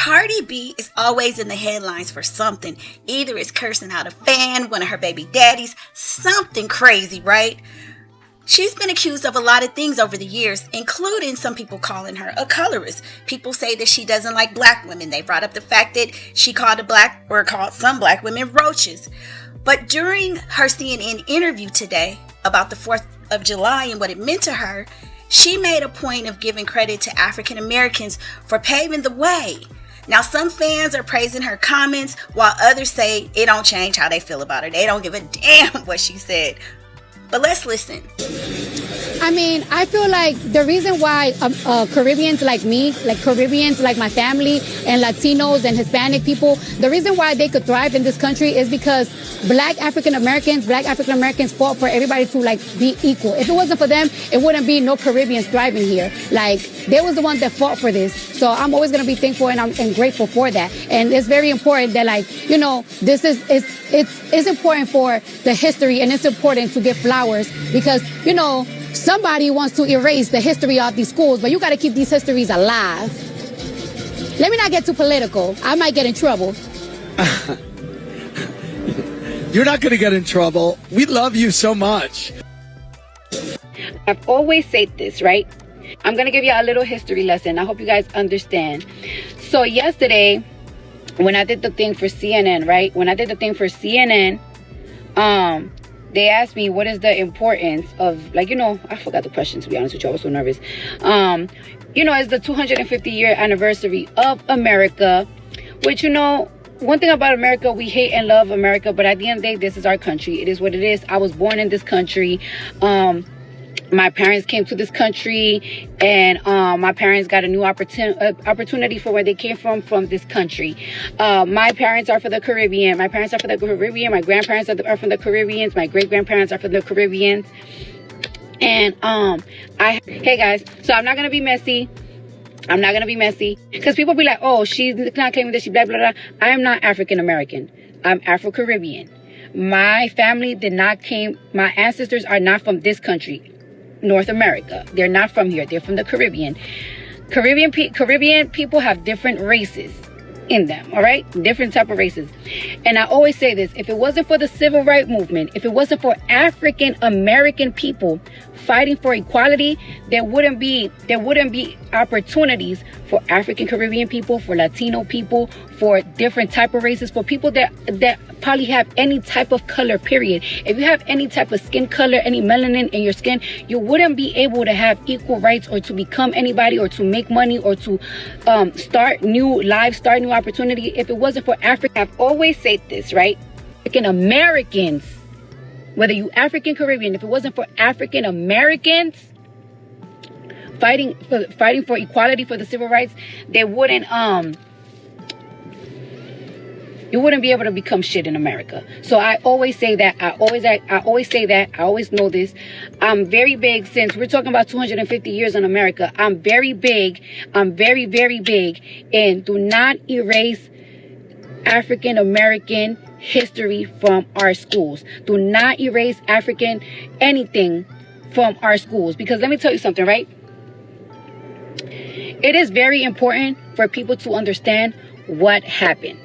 Cardi B is always in the headlines for something. Either it's cursing out a fan, one of her baby daddies, something crazy, right? She's been accused of a lot of things over the years, including some people calling her a colorist. People say that she doesn't like black women. They brought up the fact that she called some black women roaches. But during her CNN interview today about the 4th of July and what it meant to her, she made a point of giving credit to African Americans for paving the way. Now, some fans are praising her comments, while others say it don't change how they feel about her. They don't give a damn what she said. But let's listen. I mean, I feel like the reason why Caribbeans like me, like Caribbeans like my family, and Latinos and Hispanic people, the reason why they could thrive in this country is because black African Americans fought for everybody to like be equal. If it wasn't for them, it wouldn't be no Caribbeans thriving here. Like, they was the ones that fought for this. So I'm always going to be thankful and grateful for that. And it's very important that, like, you know, this is it's important for the history, and it's important to give flowers because, you know, somebody wants to erase the history of these schools, but you got to keep these histories alive. Let me not get too political. I might get in trouble. You're not going to get in trouble. We love you so much. I've always said this, right? I'm going to give you a little history lesson. I hope you guys understand. So yesterday, when I did the thing for CNN, right? When I did the thing for CNN, they asked me, what is the importance of, like, you know, I forgot the question, to be honest with you. I was so nervous. You know, it's the 250-year anniversary of America, which, you know, one thing about America, we hate and love America, but at the end of the day, this is our country. It is what it is. I was born in this country. My parents came to this country, and my parents got a new opportunity for where they came from this country. My parents are from the Caribbean. My parents are from the Caribbean. My grandparents are from the Caribbeans. My great-grandparents are from the Caribbeans. And hey guys, so I'm not gonna be messy. Because people be like, oh, she's not claiming that she blah, blah, blah. I am not African American. I'm Afro-Caribbean. My family my ancestors are not from this country, North America. They're not from here. They're from the Caribbean. Caribbean people have different races in them, all right? Different type of races. And I always say this, if it wasn't for the civil rights movement, if it wasn't for African American people fighting for equality, there wouldn't be opportunities for African Caribbean people, for Latino people, for different type of races, for people that probably have any type of color, period. If you have any type of skin color, any melanin in your skin, you wouldn't be able to have equal rights or to become anybody or to make money or to start new lives, start new opportunity if it wasn't for Africa. I've always said this, right? African Americans, whether you African Caribbean, if it wasn't for African Americans fighting for equality, for the civil rights, they wouldn't you wouldn't be able to become shit in America. So I always say that. I always say that. I always know this. I'm very big, since we're talking about 250 years in America. I'm very big. I'm very, very big. And do not erase African American history from our schools. Do not erase African anything from our schools. Because let me tell you something, right? It is very important for people to understand what happened.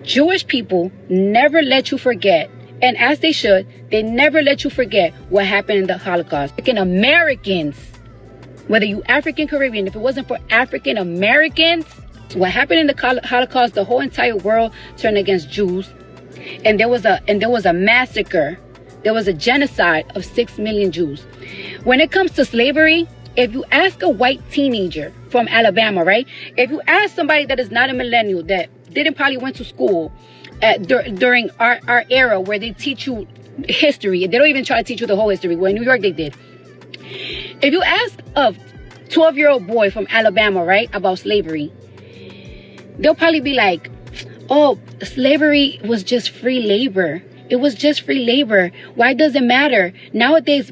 Jewish people never let you forget, and as they should, they never let you forget what happened in the Holocaust. African Americans, whether you African Caribbean, if it wasn't for African Americans, what happened in the Holocaust, the whole entire world turned against Jews, and there was a massacre. There was a genocide of 6 million Jews. When it comes to slavery, if you ask a white teenager from Alabama, right? If you ask somebody that is not a millennial, that didn't probably went to school during our era where they teach you history, they don't even try to teach you the whole history. Well, in New York they did. If you ask a 12-year-old boy from Alabama, right, about slavery, they'll probably be like, oh, slavery was just free labor. It was just free labor. Why does it matter? Nowadays,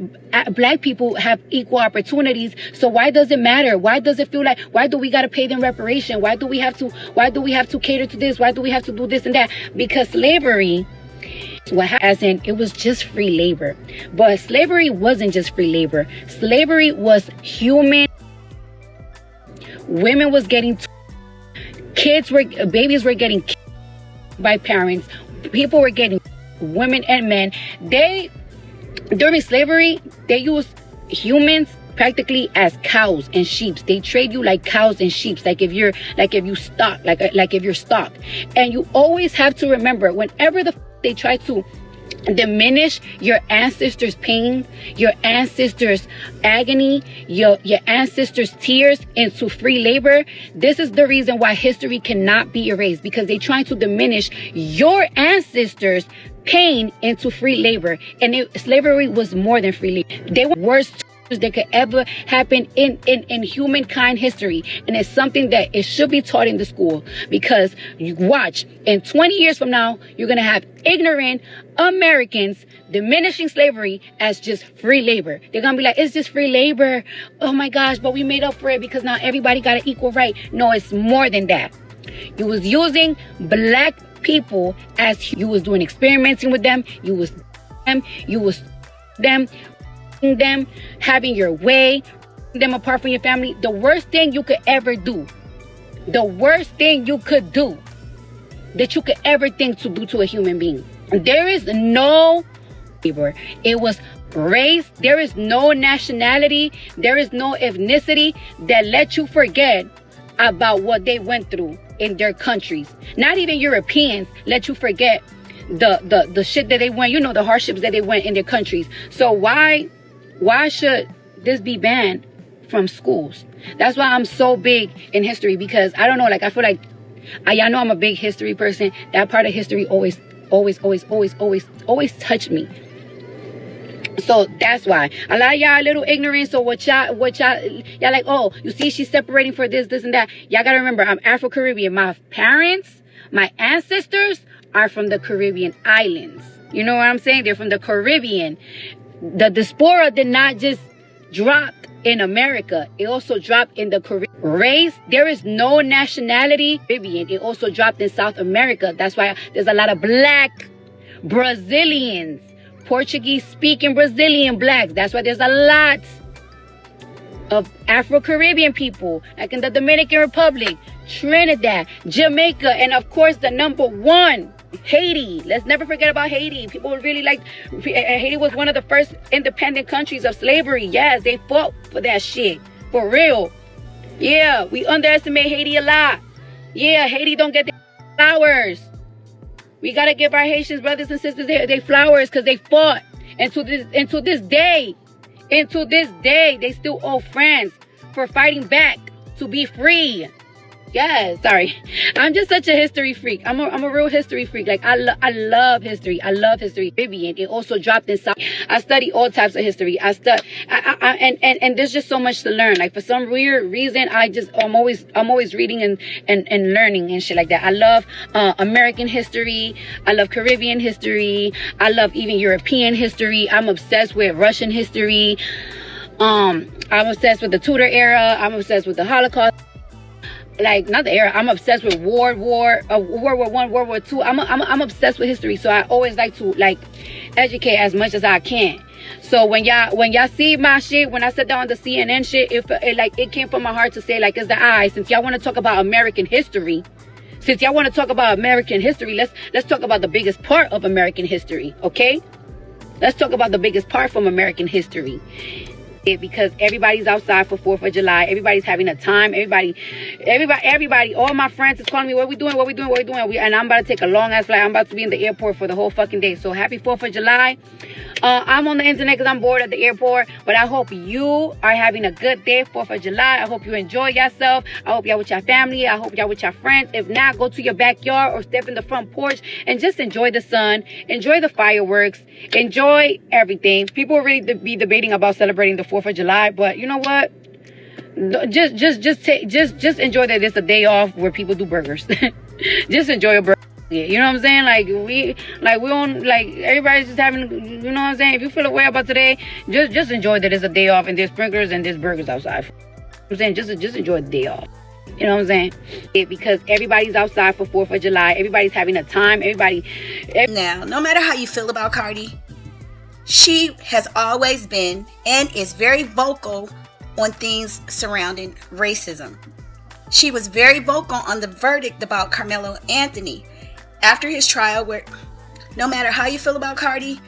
black people have equal opportunities. So why does it matter? Why does it feel like, why do we got to pay them reparation? Why do we have to cater to this? Why do we have to do this and that? Because slavery, as in, it was just free labor. But slavery wasn't just free labor. Slavery was human. Women was getting babies were getting killed by parents. People were getting, women and men. During slavery, they used humans practically as cows and sheep. They trade you like cows and sheep, like if you're stock. And you always have to remember, whenever they try to diminish your ancestors' pain, your ancestors' agony, your ancestors' tears into free labor, this is the reason why history cannot be erased, because they're trying to diminish your ancestors' pain into free labor. And slavery was more than free labor. They were worst that could ever happen in humankind history. And it's something that it should be taught in the school, because you watch, in 20 years from now, you're going to have ignorant Americans diminishing slavery as just free labor. They're going to be like, it's just free labor. Oh my gosh, but we made up for it because now everybody got an equal right. No, it's more than that. You was using black people as you was doing experimenting with them. You was them, having your way, them apart from your family. The worst thing you could ever do, the worst thing you could do, that you could ever think to do to a human being. There is no labor. It was race. There is no nationality. There is no ethnicity that let you forget about what they went through in their countries. Not even Europeans let you forget the shit that they went, the hardships that they went in their countries. So why should this be banned from schools? That's why I'm so big in history, because I don't know, I feel like, y'all know I'm a big history person. That part of history always touched me. So that's why a lot of y'all a little ignorant. So what y'all like, oh, you see, she's separating for this and that. Y'all gotta remember, I'm Afro-Caribbean. My parents, my ancestors are from the Caribbean islands. You know what I'm saying? They're from the Caribbean. The diaspora did not just drop in America. It also dropped in the Caribbean. Race, there is no nationality. Caribbean, it also dropped in South America. That's why there's a lot of black Brazilians, Portuguese-speaking Brazilian blacks. That's why there's a lot of Afro-Caribbean people, like in the Dominican Republic, Trinidad, Jamaica, and of course the number one, Haiti. Let's never forget about Haiti. People really Haiti was one of the first independent countries of slavery. Yes, they fought for that shit. For real. Yeah, we underestimate Haiti a lot. Yeah, Haiti don't get their flowers. We gotta give our Haitians brothers and sisters their flowers, because they fought. And to this day, they still owe France for fighting back to be free. Yes, sorry. I'm just such a history freak. I'm a real history freak. I love history. I love history. Caribbean. It also dropped in South. I study all types of history. And there's just so much to learn. For some weird reason, I'm always reading and learning and shit like that. I love American history. I love Caribbean history. I love even European history. I'm obsessed with Russian history. I'm obsessed with the Tudor era. I'm obsessed with the Holocaust. Not the era. I'm obsessed with World War I, World War II. I'm obsessed with history, so I always like to educate as much as I can. So when y'all see my shit, when I sit down on the CNN shit, it came from my heart to say, since y'all want to talk about American history, let's talk about the biggest part of American history, okay? Let's talk about the biggest part from American history. Because everybody's outside for 4th of July. Everybody's having a time. Everybody, all my friends is calling me, what we doing? And I'm about to take a long ass flight. I'm about to be in the airport for the whole fucking day. So happy 4th of July. I'm on the internet because I'm bored at the airport. But I hope you are having a good day, 4th of July. I hope you enjoy yourself. I hope y'all with your family. I hope y'all with your friends. If not, go to your backyard or step in the front porch and just enjoy the sun. Enjoy the fireworks. Enjoy everything. People will really be debating about celebrating the 4th of July, but you know what? Just enjoy that it's a day off where people do burgers. Just enjoy a burger. You know what I'm saying? We don't everybody's just having, you know what I'm saying? If you feel a way about today, just enjoy that it's a day off and there's sprinklers and there's burgers outside. You know what I'm saying? Just enjoy the day off. You know what I'm saying? Because everybody's outside for 4th of July. Everybody's having a time. Now, no matter how you feel about Cardi, she has always been and is very vocal on things surrounding racism. she was very vocal on the verdict about Carmelo Anthony after his trial, where no matter how you feel about Cardi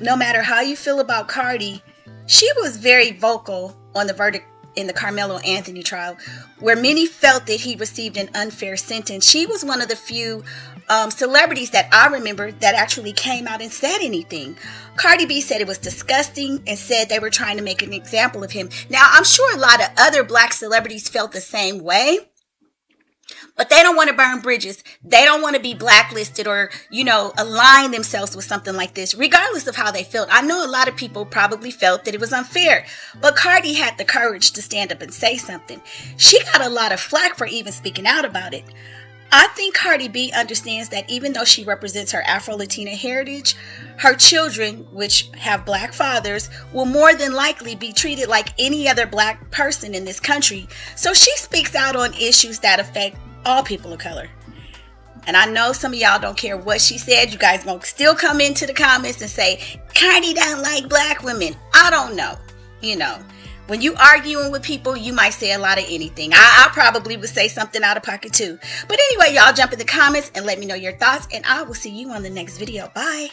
no matter how you feel about Cardi, she was very vocal on the verdict in the Carmelo Anthony trial, where many felt that he received an unfair sentence. She was one of the few celebrities that I remember that actually came out and said anything. Cardi B said it was disgusting and said they were trying to make an example of him. Now, I'm sure a lot of other black celebrities felt the same way, but they don't want to burn bridges. They don't want to be blacklisted or, align themselves with something like this, regardless of how they felt. I know a lot of people probably felt that it was unfair, but Cardi had the courage to stand up and say something. She got a lot of flack for even speaking out about it. I think Cardi B understands that even though she represents her Afro-Latina heritage, her children, which have black fathers, will more than likely be treated like any other black person in this country. So she speaks out on issues that affect all people of color. And I know some of y'all don't care what she said. You guys gonna still come into the comments and say, Cardi don't like black women. I don't know. When you arguing with people, you might say a lot of anything. I probably would say something out of pocket too. But anyway, y'all jump in the comments and let me know your thoughts, and I will see you on the next video. Bye.